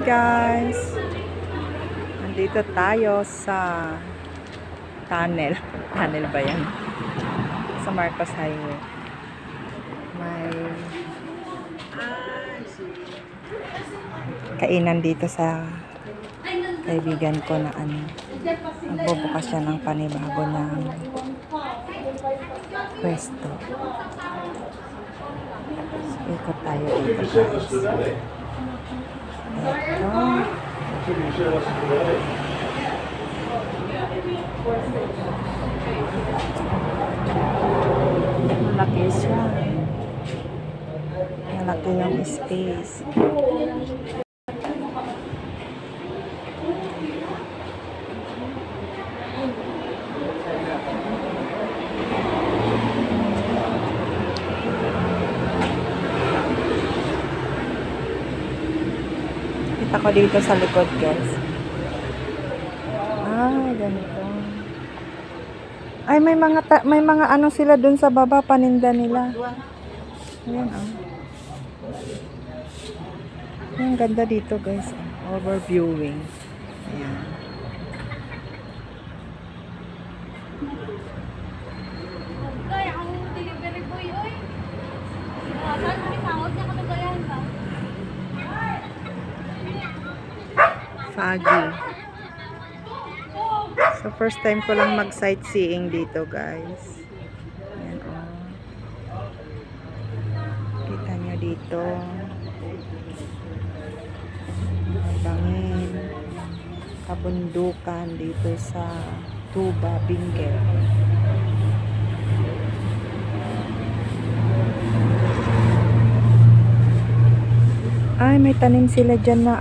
guys, nandito tayo sa tunnel. Tunnel ba yan? Sa Marcos Highway. May kainan dito sa kaibigan ko na nagbubukas siya ng panibago ng pwesto. So, ikot tayo dito guys. Malaki siya. Malaki yung space. Kita ko dito sa likod guys. Ganito. Ay, may mga ano sila dun sa baba, paninda nila. Ayan, Ang ganda dito guys. Overviewing. Ayan. Kaya ang delivery boy, oy. Saan mo isangod niya katagayan ba? Foggy. So, first time ko lang mag-sightseeing dito, guys. Ayan, Kita nyo dito. Bangin. Kabundukan dito sa Tuba, Benguet. Ay, may tanim sila dyan na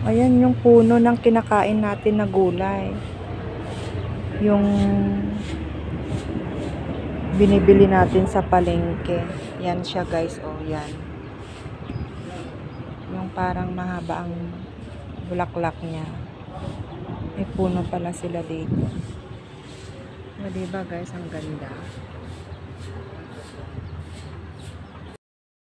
ayan yung puno ng kinakain natin na gulay. Yung binibili natin sa palengke. Yan siya guys, yan. Yung parang mahaba ang bulaklak niya. May puno pala sila dito. O, diba guys, ang ganda.